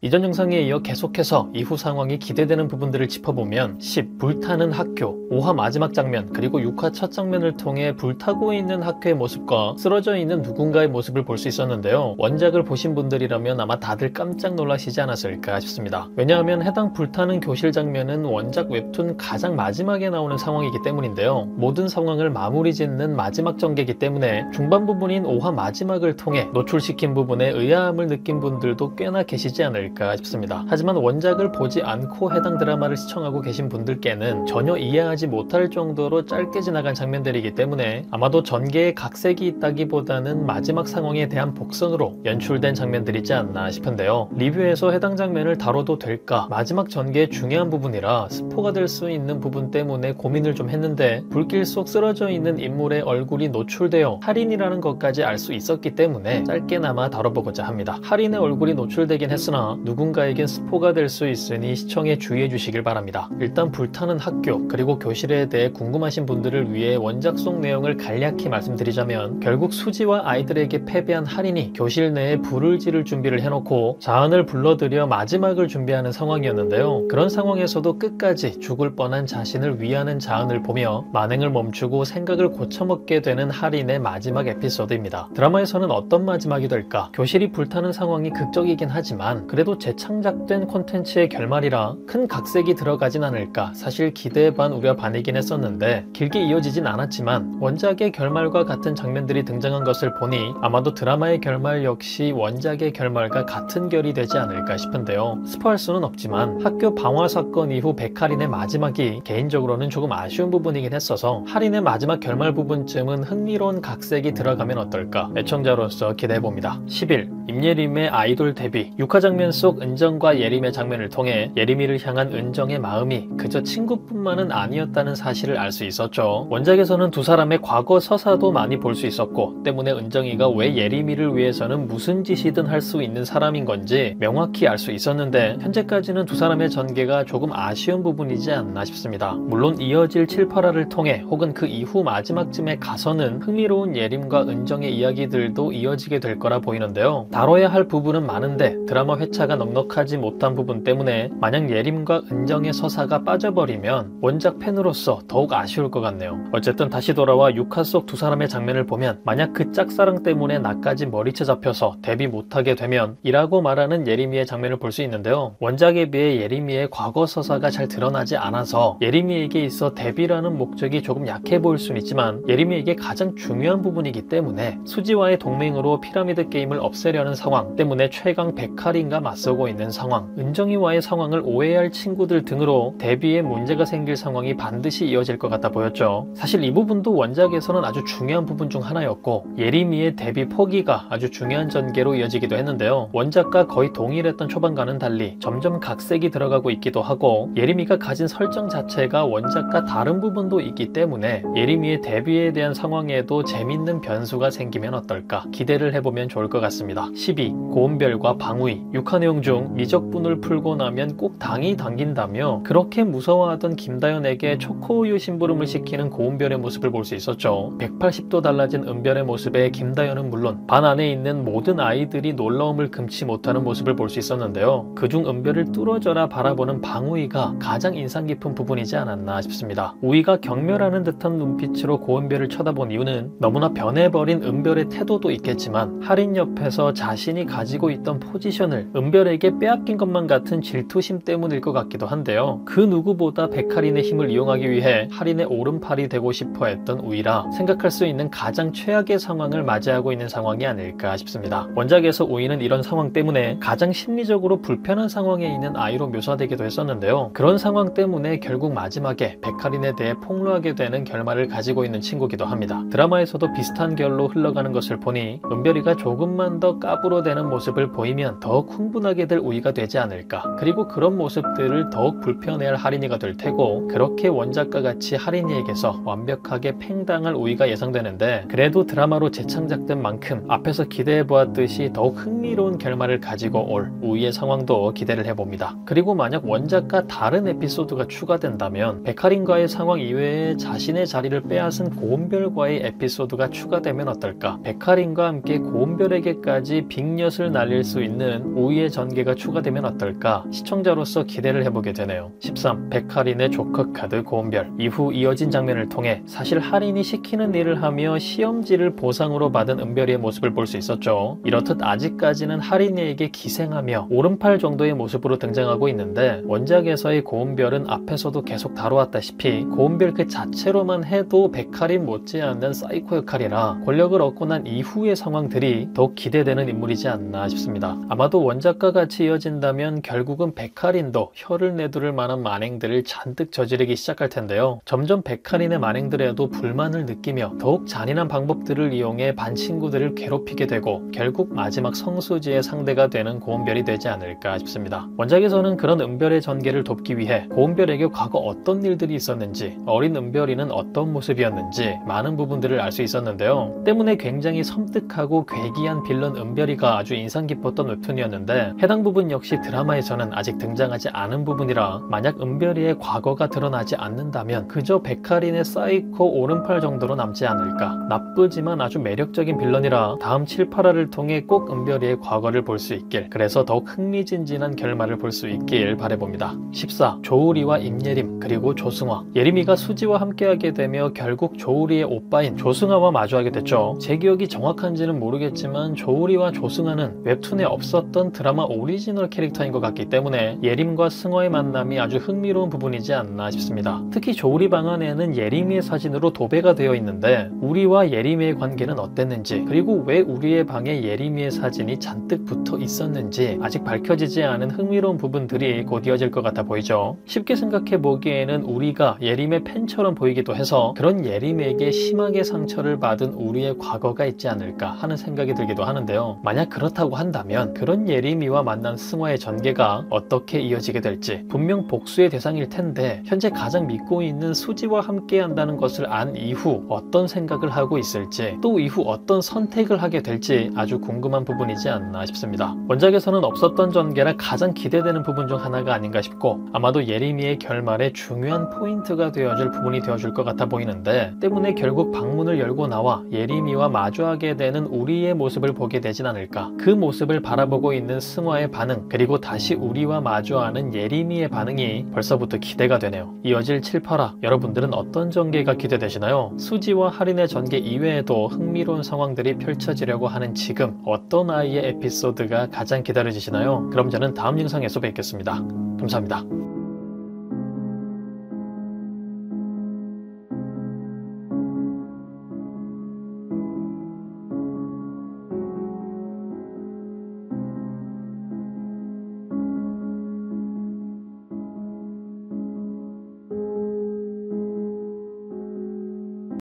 이전 영상에 이어 계속해서 이후 상황이 기대되는 부분들을 짚어보면 10. 불타는 학교, 5화 마지막 장면, 그리고 6화 첫 장면을 통해 불타고 있는 학교의 모습과 쓰러져 있는 누군가의 모습을 볼 수 있었는데요. 원작을 보신 분들이라면 아마 다들 깜짝 놀라시지 않았을까 싶습니다. 왜냐하면 해당 불타는 교실 장면은 원작 웹툰 가장 마지막에 나오는 상황이기 때문인데요. 모든 상황을 마무리 짓는 마지막 전개이기 때문에 중반 부분인 5화 마지막을 통해 노출시킨 부분에 의아함을 느낀 분들도 꽤나 계시지 않을까 싶습니다. 하지만 원작을 보지 않고 해당 드라마를 시청하고 계신 분들께는 전혀 이해하지 못할 정도로 짧게 지나간 장면들이기 때문에 아마도 전개에 각색이 있다기보다는 마지막 상황에 대한 복선으로 연출된 장면들이지 않나 싶은데요. 리뷰에서 해당 장면을 다뤄도 될까? 마지막 전개의 중요한 부분이라 스포가 될 수 있는 부분 때문에 고민을 좀 했는데 불길 속 쓰러져 있는 인물의 얼굴이 노출되어 할인이라는 것까지 알 수 있었기 때문에 짧게나마 다뤄보고자 합니다. 할인의 얼굴이 노출되긴 했으나 누군가에겐 스포가 될 수 있으니 시청에 주의해 주시길 바랍니다. 일단 불타는 학교 그리고 교실에 대해 궁금하신 분들을 위해 원작 속 내용을 간략히 말씀드리자면 결국 수지와 아이들에게 패배한 할인이 교실 내에 불을 지를 준비를 해놓고 자은을 불러들여 마지막을 준비하는 상황이었는데요. 그런 상황에서도 끝까지 죽을 뻔한 자신을 위하는 자은을 보며 만행을 멈추고 생각을 고쳐먹게 되는 할인의 마지막 에피소드입니다. 드라마에서는 어떤 마지막이 될까? 교실이 불타는 상황이 극적이긴 하지만 그래도 재창작된 콘텐츠의 결말이라 큰 각색이 들어가진 않을까 사실 기대 반 우려 반이긴 했었는데 길게 이어지진 않았지만 원작의 결말과 같은 장면들이 등장한 것을 보니 아마도 드라마의 결말 역시 원작의 결말과 같은 결이 되지 않을까 싶은데요. 스포할 수는 없지만 학교 방화 사건 이후 백할인의 마지막이 개인적으로는 조금 아쉬운 부분이긴 했어서 할인의 마지막 결말 부분쯤은 흥미로운 각색이 들어가면 어떨까 애청자로서 기대해봅니다. 11. 임예림의 아이돌 데뷔 6화 장면 속 은정과 예림의 장면을 통해 예림이를 향한 은정의 마음이 그저 친구뿐만은 아니었다는 사실을 알 수 있었죠. 원작에서는 두 사람의 과거 서사도 많이 볼 수 있었고 때문에 은정이가 왜 예림이를 위해서는 무슨 짓이든 할 수 있는 사람인 건지 명확히 알 수 있었는데 현재까지는 두 사람의 전개가 조금 아쉬운 부분이지 않나 싶습니다. 물론 이어질 7, 8화를 통해 혹은 그 이후 마지막쯤에 가서는 흥미로운 예림과 은정의 이야기들도 이어지게 될 거라 보이는데요. 다뤄야 할 부분은 많은데 드라마 회차가 넉넉하지 못한 부분 때문에 만약 예림과 은정의 서사가 빠져버리면 원작 팬으로서 더욱 아쉬울 것 같네요. 어쨌든 다시 돌아와 6화 속 두 사람의 장면을 보면 만약 그 짝사랑 때문에 나까지 머리채 잡혀서 데뷔 못하게 되면 이라고 말하는 예림이의 장면을 볼 수 있는데요. 원작에 비해 예림이의 과거 서사가 잘 드러나지 않아서 예림이에게 있어 데뷔라는 목적이 조금 약해 보일 수는 있지만 예림이에게 가장 중요한 부분이기 때문에 수지와의 동맹으로 피라미드 게임을 없애려는 상황 때문에 최강 백할인과 맞서고 있는 상황, 은정이와의 상황을 오해할 친구들 등으로 데뷔에 문제가 생길 상황이 반드시 이어질 것 같아 보였죠. 사실 이 부분도 원작에서는 아주 중요한 부분 중 하나였고 예림이의 데뷔 포기가 아주 중요한 전개로 이어지기도 했는데요. 원작과 거의 동일했던 초반과는 달리 점점 각색이 들어가고 있기도 하고 예림이가 가진 설정 자체가 원작과 다른 부분도 있기 때문에 예림이의 데뷔에 대한 상황에도 재밌는 변수가 생기면 어떨까 기대를 해보면 좋을 것 같습니다. 12. 고은별과 방우이 6화 내용 중 미적분을 풀고 나면 꼭 당이 당긴다며 그렇게 무서워하던 김다연에게 초코우유 심부름을 시키는 고은별의 모습을 볼 수 있었죠. 180도 달라진 은별의 모습에 김다연은 물론 반 안에 있는 모든 아이들이 놀라움을 금치 못하는 모습을 볼 수 있었는데요. 그중 은별을 뚫어져라 바라보는 방우이가 가장 인상 깊은 부분이지 않았나 싶습니다. 우이가 경멸하는 듯한 눈빛으로 고은별을 쳐다본 이유는 너무나 변해버린 은별의 태도도 있겠지만 할인 옆에서 자신이 가지고 있던 포지션을 은별에게 빼앗긴 것만 같은 질투심 때문일 것 같기도 한데요. 그 누구보다 백할인의 힘을 이용하기 위해 할인의 오른팔이 되고 싶어 했던 우이라 생각할 수 있는 가장 최악의 상황을 맞이하고 있는 상황이 아닐까 싶습니다. 원작에서 우이는 이런 상황 때문에 가장 심리적으로 불편한 상황에 있는 아이로 묘사되기도 했었는데요. 그런 상황 때문에 결국 마지막에 백할인에 대해 폭로하게 되는 결말을 가지고 있는 친구기도 합니다. 드라마에서도 비슷한 결로 흘러가는 것을 보니 은별이가 조금만 더 까불어대는 모습을 보이면 더욱 흥분하게 될 우이가 되지 않을까. 그리고 그런 모습들을 더욱 불편해할 할인이가 될 테고 그렇게 원작과 같이 할인이에게서 완벽하게 팽당할 우이가 예상되는데 그래도 드라마로 재창작된 만큼 앞에서 기대해보았듯이 더욱 흥미로운 결말을 가지고 올 우이의 상황도 기대를 해봅니다. 그리고 만약 원작과 다른 에피소드가 추가된다면 백할인과의 상황 이외에 자신의 자리를 빼앗은 고은별과의 에피소드가 추가되면 어떨까. 백할인과 함께 고은별에게까지 빅엿을 날릴 수 있는 우이의 전개가 추가되면 어떨까 시청자로서 기대를 해보게 되네요. 13. 백할인의 조커 카드 고은별. 이후 이어진 장면을 통해 사실 할인이 시키는 일을 하며 시험지를 보상으로 받은 은별이의 모습을 볼 수 있었죠. 이렇듯 아직까지는 할인이에게 기생하며 오른팔 정도의 모습으로 등장하고 있는데 원작에서의 고은별은 앞에서도 계속 다루었다시피 고은별 그 자체로만 해도 백할인 못지않는 사이코 역할이라 권력을 얻고 난 이후의 상황들이 더욱 기대되는 인물이지 않나 싶습니다. 아마도 원작과 같이 이어진다면 결국은 백할인도 혀를 내두를 만한 만행들을 잔뜩 저지르기 시작할 텐데요. 점점 백할인의 만행들에도 불만을 느끼며 더욱 잔인한 방법들을 이용해 반 친구들을 괴롭히게 되고 결국 마지막 성수지의 상대가 되는 고은별이 되지 않을까 싶습니다. 원작에서는 그런 은별의 전개를 돕기 위해 고은별에게 과거 어떤 일들이 있었는지 어린 은별이는 어떤 모습이었는지 많은 부분들을 알 수 있었는데요. 때문에 굉장히 섬뜩하고 괴기한 빌런 은별이가 아주 인상 깊었던 웹툰이었는데 해당 부분 역시 드라마에서는 아직 등장하지 않은 부분이라 만약 은별이의 과거가 드러나지 않는다면 그저 백할인의 사이코 오른팔 정도로 남지 않을까. 나쁘지만 아주 매력적인 빌런이라 다음 7, 8화를 통해 꼭 은별이의 과거를 볼 수 있길, 그래서 더욱 흥미진진한 결말을 볼 수 있길 바라봅니다. 14. 조우리와 임예림 그리고 조승화. 예림이가 수지와 함께하게 되며 결국 조우리의 오빠인 조승화와 마주하게 됐죠. 제 기억이 정확한지는 모르겠지만 조우리와 조승화는 웹툰에 없었던 드라마 오리지널 캐릭터인 것 같기 때문에 예림과 승화의 만남이 아주 흥미로운 부분이지 않나 싶습니다. 특히 조우리 방 안에는 예림이의 사진으로 도배가 되어 있는데 우리와 예림이의 관계는 어땠는지, 그리고 왜 우리의 방에 예림이의 사진이 잔뜩 붙어 있었는지 아직 밝혀지지 않은 흥미로운 부분들이 곧 이어질 것 같아 보이죠. 쉽게 생각해 보기에는 우리가 예림의 팬처럼 보이기도 해서 그런 예림에게 심하게 상처를 받은 우리의 과거가 있지 않을까 하는 생각이 들기도 하는데요. 만약 그렇다고 한다면 그런 예림이와 만난 승화의 전개가 어떻게 이어지게 될지, 분명 복수의 대상일 텐데 현재 가장 믿고 있는 수지와 함께 한다는 것을 안 이후 어떤 생각을 하고 있을지, 또 이후 어떤 선택을 하게 될지 아주 궁금한 부분이지 않나 싶습니다. 원작에서는 없었던 전개라 가장 기대되는 부분 중 하나가 아닌가 싶고 아마도 예림이의 결말에 중요한 포인트가 되어줄 부분이 되어줄 것 같아 보이는데, 때문에 결국 방문을 열고 나와 예림이와 마주하게 되는 우리의 모습을 보게 되진 않을까. 그 모습을 바라보고 있는 승화의 반응, 그리고 다시 우리와 마주하는 예림이의 반응이 벌써부터 기대가 되네요. 이어질 7, 8화 여러분들은 어떤 전개가 기대되시나요? 수지와 할인의 전개 이외에도 흥미로운 상황들이 펼쳐지려고 하는 지금 어떤 아이의 에피소드가 가장 기다려지시나요? 그럼 저는 다음 영상에서 뵙겠습니다. 감사합니다.